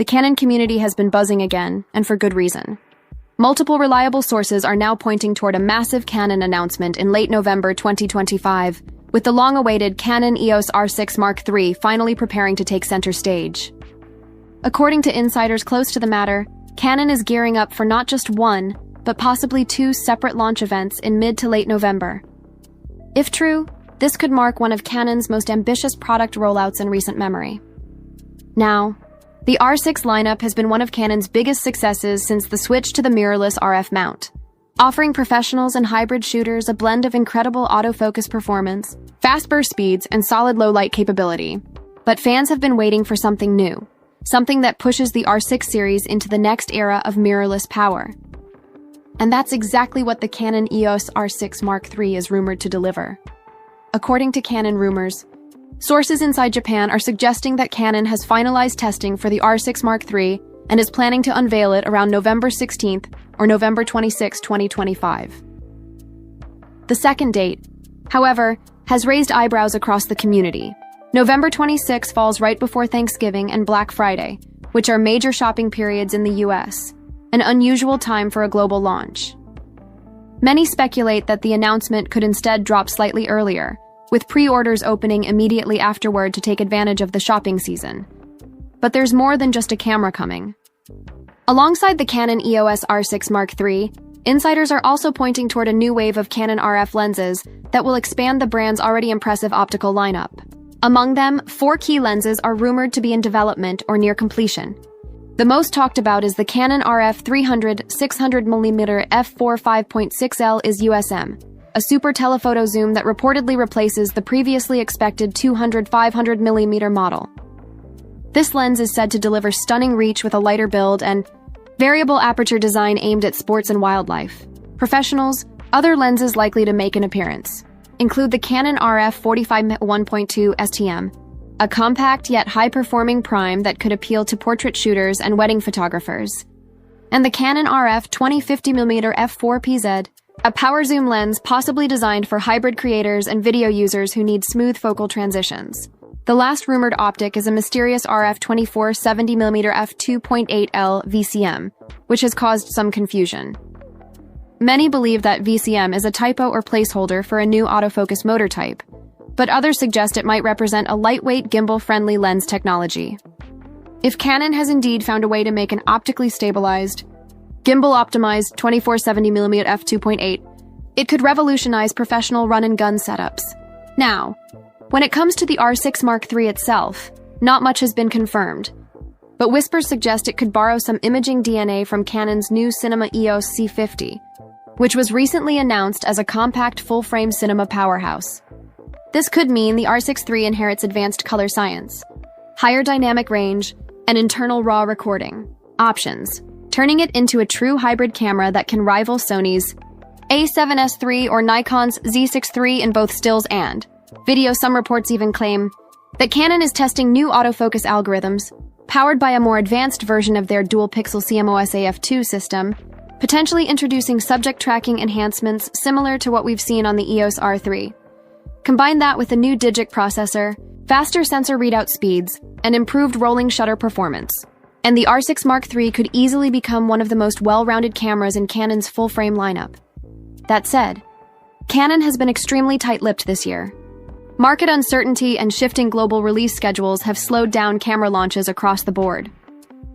the Canon community has been buzzing again, and for good reason. Multiple reliable sources are now pointing toward a massive Canon announcement in late November 2025, with the long-awaited Canon EOS R6 Mark III finally preparing to take center stage. According to insiders close to the matter, Canon is gearing up for not just one, but possibly two separate launch events in mid to late November. If true, this could mark one of Canon's most ambitious product rollouts in recent memory. Now, the R6 lineup has been one of Canon's biggest successes since the switch to the mirrorless RF mount, offering professionals and hybrid shooters a blend of incredible autofocus performance, fast burst speeds, and solid low-light capability. But fans have been waiting for something new, something that pushes the R6 series into the next era of mirrorless power. And that's exactly what the Canon EOS R6 Mark III is rumored to deliver. According to Canon rumors, sources inside Japan are suggesting that Canon has finalized testing for the R6 Mark III and is planning to unveil it around November 16th or November 26, 2025. The second date, however, has raised eyebrows across the community. November 26 falls right before Thanksgiving and Black Friday, which are major shopping periods in the US, an unusual time for a global launch. Many speculate that the announcement could instead drop slightly earlier, with pre-orders opening immediately afterward to take advantage of the shopping season. But there's more than just a camera coming. Alongside the Canon EOS R6 Mark III, insiders are also pointing toward a new wave of Canon RF lenses that will expand the brand's already impressive optical lineup. Among them, 4 key lenses are rumored to be in development or near completion. The most talked about is the Canon RF 300 600mm f4 5.6L is USM, a super telephoto zoom that reportedly replaces the previously expected 200 500mm model. This lens is said to deliver stunning reach with a lighter build and variable aperture design aimed at sports and wildlife. Professionals, other lenses likely to make an appearance include the Canon RF 45 1.2 STM, a compact yet high-performing prime that could appeal to portrait shooters and wedding photographers, and the Canon RF 2050mm f4 PZ, a power zoom lens possibly designed for hybrid creators and video users who need smooth focal transitions. The last rumored optic is a mysterious RF 2470mm f2.8L VCM, which has caused some confusion. Many believe that VCM is a typo or placeholder for a new autofocus motor type, but others suggest it might represent a lightweight gimbal-friendly lens technology. If Canon has indeed found a way to make an optically stabilized, gimbal-optimized 2470mm f2.8, it could revolutionize professional run-and-gun setups. Now, when it comes to the R6 Mark III itself, not much has been confirmed, but whispers suggest it could borrow some imaging DNA from Canon's new cinema EOS C50, which was recently announced as a compact full-frame cinema powerhouse. This could mean the R6 III inherits advanced color science, higher dynamic range, and internal RAW recording options, turning it into a true hybrid camera that can rival Sony's A7S III or Nikon's Z6 III in both stills and video. Some reports even claim that Canon is testing new autofocus algorithms, powered by a more advanced version of their dual-pixel CMOS AF2 system, potentially introducing subject tracking enhancements similar to what we've seen on the EOS R3. Combine that with a new DIGIC processor, faster sensor readout speeds, and improved rolling shutter performance, and the R6 Mark III could easily become one of the most well-rounded cameras in Canon's full-frame lineup. That said, Canon has been extremely tight-lipped this year. Market uncertainty and shifting global release schedules have slowed down camera launches across the board.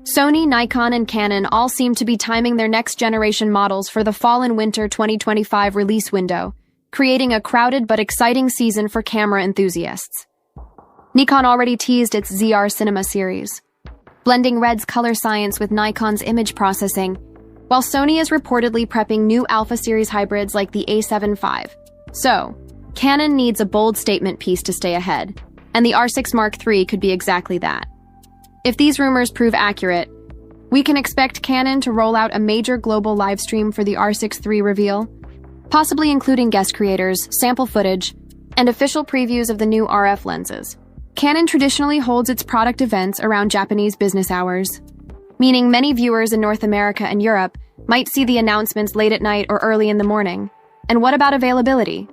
Sony, Nikon, and Canon all seem to be timing their next-generation models for the fall and winter 2025 release window, creating a crowded but exciting season for camera enthusiasts. Nikon already teased its ZR Cinema series, blending Red's color science with Nikon's image processing, while Sony is reportedly prepping new Alpha Series hybrids like the A7 IV. So, Canon needs a bold statement piece to stay ahead, and the R6 Mark III could be exactly that. If these rumors prove accurate, we can expect Canon to roll out a major global livestream for the R6 III reveal, possibly including guest creators, sample footage, and official previews of the new RF lenses. Canon traditionally holds its product events around Japanese business hours, meaning many viewers in North America and Europe might see the announcements late at night or early in the morning. And what about availability?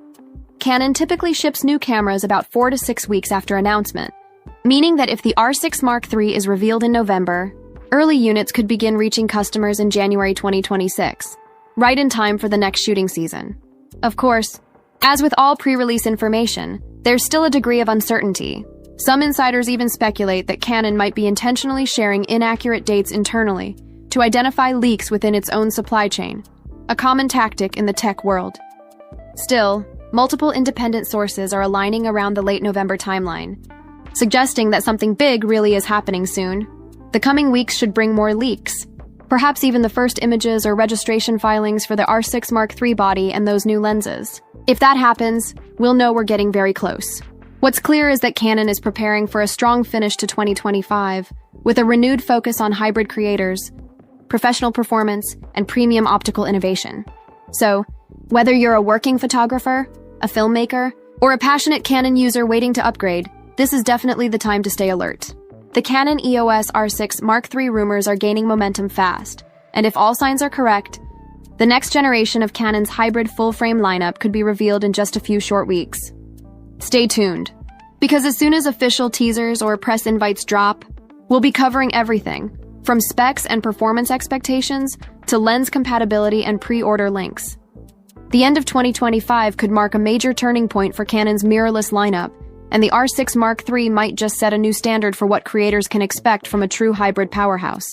Canon typically ships new cameras about 4 to 6 weeks after announcement, meaning that if the R6 Mark III is revealed in November, Early units could begin reaching customers in January 2026, right in time for the next shooting season. Of course, as with all pre-release information, there's still a degree of uncertainty. Some insiders even speculate that Canon might be intentionally sharing inaccurate dates internally to identify leaks within its own supply chain, a common tactic in the tech world. Still, multiple independent sources are aligning around the late November timeline, suggesting that something big really is happening soon. The coming weeks should bring more leaks, perhaps even the first images or registration filings for the R6 Mark III body and those new lenses. If that happens, we'll know we're getting very close. What's clear is that Canon is preparing for a strong finish to 2025, with a renewed focus on hybrid creators, professional performance, and premium optical innovation. So, whether you're a working photographer, a filmmaker, or a passionate Canon user waiting to upgrade, this is definitely the time to stay alert. The Canon EOS R6 Mark III rumors are gaining momentum fast, and if all signs are correct, the next generation of Canon's hybrid full-frame lineup could be revealed in just a few short weeks. Stay tuned, because as soon as official teasers or press invites drop, we'll be covering everything, from specs and performance expectations to lens compatibility and pre-order links. The end of 2025 could mark a major turning point for Canon's mirrorless lineup, and the R6 Mark III might just set a new standard for what creators can expect from a true hybrid powerhouse.